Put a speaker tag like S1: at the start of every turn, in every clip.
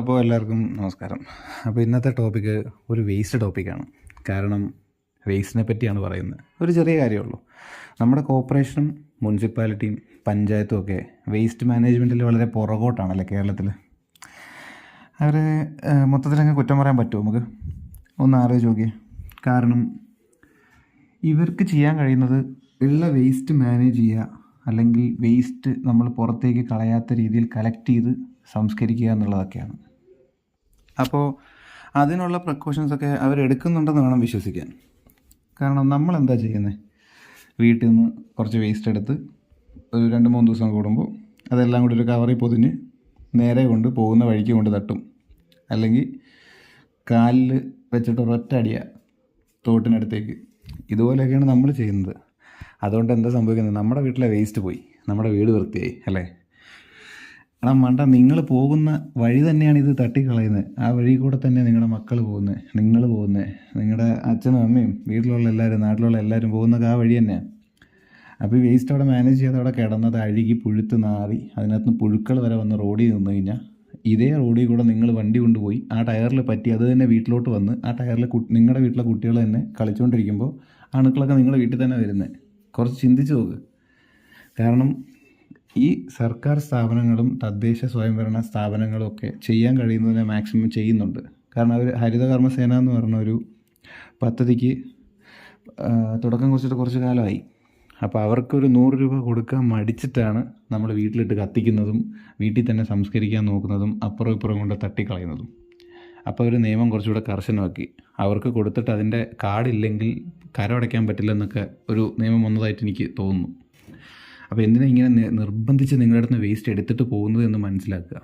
S1: അപ്പോൾ എല്ലാവർക്കും നമസ്കാരം. അപ്പോൾ ഇന്നത്തെ ടോപ്പിക്ക് ഒരു വേസ്റ്റ് ടോപ്പിക്കാണ്. കാരണം വേസ്റ്റിനെ പറ്റിയാണ് പറയുന്നത്. ഒരു ചെറിയ കാര്യമുള്ളൂ. നമ്മുടെ കോർപ്പറേഷനും മുനിസിപ്പാലിറ്റിയും പഞ്ചായത്തും ഒക്കെ വേസ്റ്റ് മാനേജ്മെൻറ്റിൽ വളരെ പുറകോട്ടാണല്ലേ കേരളത്തിൽ. അവരെ മൊത്തത്തിലങ്ങ് കുറ്റം പറയാൻ പറ്റുമോ നമുക്ക്? ഒന്ന് ആലോചിച്ച് നോക്കിയേ. കാരണം ഇവർക്ക് ചെയ്യാൻ കഴിയുന്നത് ഉള്ള വേസ്റ്റ് മാനേജ് ചെയ്യുക, അല്ലെങ്കിൽ വേസ്റ്റ് നമ്മൾ പുറത്തേക്ക് കളയാത്ത രീതിയിൽ കളക്ട് ചെയ്ത് സംസ്കരിക്കുക എന്നുള്ളതൊക്കെയാണ്. അപ്പോൾ അതിനുള്ള പ്രിക്കോഷൻസൊക്കെ അവരെടുക്കുന്നുണ്ടെന്ന് വേണം വിശ്വസിക്കാൻ. കാരണം നമ്മളെന്താ ചെയ്യുന്നത്? വീട്ടിൽ നിന്ന് കുറച്ച് വേസ്റ്റ് എടുത്ത് ഒരു 2-3 ദിവസം കൂടുമ്പോൾ അതെല്ലാം കൂടി ഒരു കവറിൽ പൊതിഞ്ഞ് നേരെ കൊണ്ട് പോകുന്ന വഴിക്ക് കൊണ്ട് തട്ടും, അല്ലെങ്കിൽ കാലിൽ വെച്ചിട്ട് ഒരൊറ്റ അടിയാണ് തോട്ടിനടുത്തേക്ക്. ഇതുപോലെയൊക്കെയാണ് നമ്മൾ ചെയ്യുന്നത്. അതുകൊണ്ട് എന്താ സംഭവിക്കുന്നത്? നമ്മുടെ വീട്ടിലെ വേസ്റ്റ് പോയി, നമ്മുടെ വീട് വൃത്തിയായി അല്ലേ? എടാ മണ്ട, നിങ്ങൾ പോകുന്ന വഴി തന്നെയാണ് ഇത് തട്ടിക്കളയുന്നത്. ആ വഴി കൂടെ തന്നെ നിങ്ങളുടെ മക്കൾ പോകുന്നത്, നിങ്ങൾ പോകുന്നത്, നിങ്ങളുടെ അച്ഛനും അമ്മയും വീട്ടിലുള്ള എല്ലാവരും നാട്ടിലുള്ള എല്ലാവരും പോകുന്നത് ആ വഴി തന്നെയാണ്. അപ്പോൾ ഈ വേസ്റ്റ് അവിടെ മാനേജ് ചെയ്ത് അവിടെ കിടന്നത് അഴുകി പുഴുത്ത് നാറി അതിനകത്ത് നിന്ന് പുഴുക്കൾ വരെ വന്ന് റോഡിൽ നിന്ന് കഴിഞ്ഞാൽ ഇതേ റോഡിൽ കൂടെ നിങ്ങൾ വണ്ടി കൊണ്ടുപോയി ആ ടയറിൽ പറ്റി അത് തന്നെ വീട്ടിലോട്ട് വന്ന് ആ ടയറിൽ നിങ്ങളുടെ വീട്ടിലെ കുട്ടികൾ തന്നെ കളിച്ചുകൊണ്ടിരിക്കുമ്പോൾ അണുക്കളൊക്കെ നിങ്ങളുടെ വീട്ടിൽ തന്നെ വരുന്നത്. കുറച്ച് ചിന്തിച്ച് നോക്ക്. കാരണം ഈ സർക്കാർ സ്ഥാപനങ്ങളും തദ്ദേശ സ്വയംഭരണ സ്ഥാപനങ്ങളും ഒക്കെ ചെയ്യാൻ കഴിയുന്നതിനെ മാക്സിമം ചെയ്യുന്നുണ്ട്. കാരണം അവർ ഹരിതകർമ്മസേന എന്ന് പറഞ്ഞ ഒരു പദ്ധതിക്ക് തുടക്കം കുറിച്ചിട്ട് കുറച്ച് കാലമായി. അപ്പോൾ അവർക്കൊരു 100 രൂപ കൊടുക്കാൻ മടിച്ചിട്ടാണ് നമ്മൾ വീട്ടിലിട്ട് കത്തിക്കുന്നതും വീട്ടിൽ തന്നെ സംസ്കരിക്കാൻ നോക്കുന്നതും അപ്പുറം ഇപ്പുറം കൊണ്ട് തട്ടിക്കളയുന്നതും. അപ്പോൾ ഒരു നിയമം കുറച്ചുകൂടെ കർശനമാക്കി. അവർക്ക് കൊടുത്തിട്ട് അതിൻ്റെ കാർഡില്ലെങ്കിൽ കരമടയ്ക്കാൻ പറ്റില്ലെന്നൊക്കെ ഒരു നിയമം വന്നതായിട്ട് എനിക്ക് തോന്നുന്നു. അപ്പോൾ എന്തിനാ ഇങ്ങനെ നിർബന്ധിച്ച് നിങ്ങളുടെ അടുത്ത് നിന്ന് വേസ്റ്റ് എടുത്തിട്ട് പോകുന്നത് എന്ന് മനസ്സിലാക്കുക.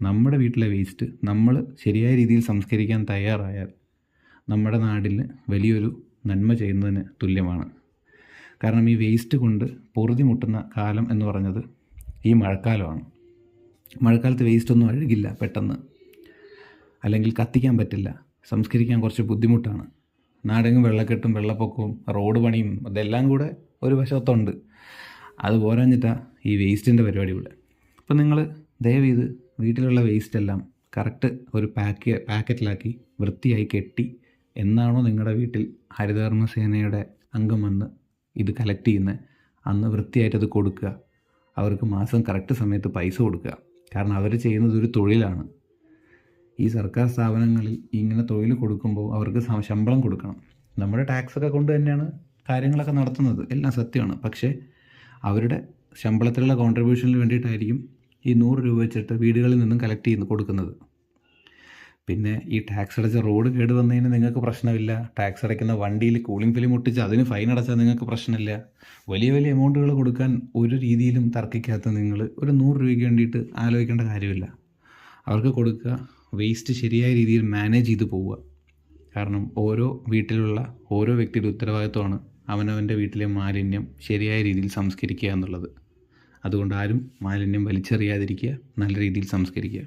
S1: നമ്മുടെ വീട്ടിലെ വേസ്റ്റ് നമ്മൾ ശരിയായ രീതിയിൽ സംസ്കരിക്കാൻ തയ്യാറായാൽ നമ്മുടെ നാടിന് വലിയൊരു നന്മ ചെയ്യുന്നതിന് തുല്യമാണ്. കാരണം ഈ വേസ്റ്റ് കൊണ്ട് പൊറുതി മുട്ടുന്ന കാലം എന്ന് പറഞ്ഞത് ഈ മഴക്കാലമാണ്. മഴക്കാലത്ത് വേസ്റ്റൊന്നും അഴുകില്ല പെട്ടെന്ന്, അല്ലെങ്കിൽ കത്തിക്കാൻ പറ്റില്ല, സംസ്കരിക്കാൻ കുറച്ച് ബുദ്ധിമുട്ടാണ്. നാടെങ്ങും വെള്ളക്കെട്ടും വെള്ളപ്പൊക്കവും റോഡ് പണിയും അതെല്ലാം കൂടെ ഒരു വശത്തുണ്ട്. അത് പോരാഞ്ഞിട്ടാണ് ഈ വേസ്റ്റിൻ്റെ പരിപാടി ഇവിടെ. അപ്പോൾ നിങ്ങൾ ദയവ് ചെയ്ത് വീട്ടിലുള്ള വേസ്റ്റെല്ലാം കറക്റ്റ് ഒരു പാക്കറ്റിലാക്കി വൃത്തിയായി കെട്ടി, എന്നാണോ നിങ്ങളുടെ വീട്ടിൽ ഹരിതകർമ്മസേനയുടെ അംഗം വന്ന് ഇത് കളക്ട് ചെയ്യുന്നത് അന്ന് വൃത്തിയായിട്ടത് കൊടുക്കുക. അവർക്ക് മാസം കറക്റ്റ് സമയത്ത് പൈസ കൊടുക്കുക. കാരണം അവർ ചെയ്യുന്നത് ഒരു തൊഴിലാണ്. ഈ സർക്കാർ സ്ഥാപനങ്ങളിൽ ഇങ്ങനെ തൊഴിൽ കൊടുക്കുമ്പോൾ അവർക്ക് ശമ്പളം കൊടുക്കണം. നമ്മുടെ ടാക്സൊക്കെ കൊണ്ട് തന്നെയാണ് കാര്യങ്ങളൊക്കെ നടത്തുന്നത്, എല്ലാം സത്യമാണ്. പക്ഷേ അവരുടെ ശമ്പളത്തിലുള്ള കോൺട്രിബ്യൂഷനിന് വേണ്ടിയിട്ടായിരിക്കും ഈ 100 രൂപ വെച്ചിട്ട് വീടുകളിൽ നിന്നും കളക്ട് ചെയ്ത് കൊടുക്കുന്നത്. പിന്നെ ഈ ടാക്സ് അടച്ച റോഡ് കേട് വന്നതിന് നിങ്ങൾക്ക് പ്രശ്നമില്ല. ടാക്സ് അടയ്ക്കുന്ന വണ്ടിയിൽ കൂളിംഗ് ഫിലിം ഒട്ടിച്ച് അതിന് ഫൈൻ അടച്ചാൽ നിങ്ങൾക്ക് പ്രശ്നമില്ല. വലിയ വലിയ എമൗണ്ടുകൾ കൊടുക്കാൻ ഒരു രീതിയിലും തർക്കിക്കാത്ത നിങ്ങൾ ഒരു 100 രൂപയ്ക്ക് വേണ്ടിയിട്ട് ആലോചിക്കേണ്ട കാര്യമില്ല. അവർക്ക് കൊടുക്കുക, വേസ്റ്റ് ശരിയായ രീതിയിൽ മാനേജ് ചെയ്ത് പോവുക. കാരണം ഓരോ വീട്ടിലുള്ള ഓരോ വ്യക്തിയുടെ ഉത്തരവാദിത്വമാണ് അവനവൻ്റെ വീട്ടിലെ മാലിന്യം ശരിയായ രീതിയിൽ സംസ്കരിക്കുക എന്നുള്ളത്. അതുകൊണ്ട് ആരും മാലിന്യം വലിച്ചെറിയാതിരിക്കുക, നല്ല രീതിയിൽ സംസ്കരിക്കുക.